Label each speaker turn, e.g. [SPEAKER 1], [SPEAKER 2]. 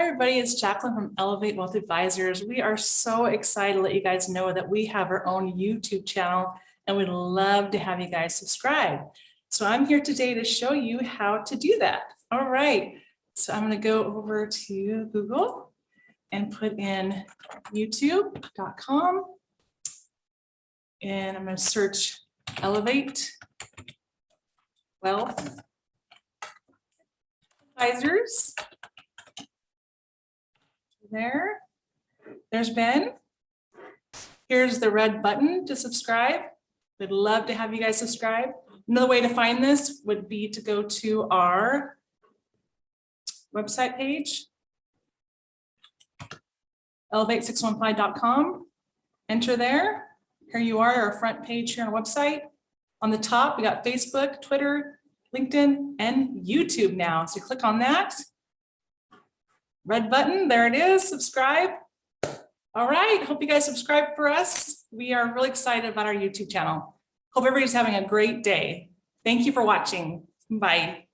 [SPEAKER 1] everybody, it's Jacquelyn from Elevate Wealth Advisors. We are so excited to let you guys know that we have our own YouTube channel and we'd love to have you guys subscribe. So I'm here today to show you how to do that. All right, so I'm going to go over to Google and put in youtube.com and I'm going to search Elevate Wealth Advisors. There's Ben. Here's the red button to subscribe. We'd love to have you guys subscribe. Another way to find this would be to go to our website page, elevate615.com. Enter there. Here you are, our front page here on our website. On the top, we got Facebook, Twitter, LinkedIn, and YouTube now. So click on that. Red button, there it is, subscribe. All right, hope you guys subscribe for us. We are really excited about our YouTube channel. Hope everybody's having a great day. Thank you for watching. Bye.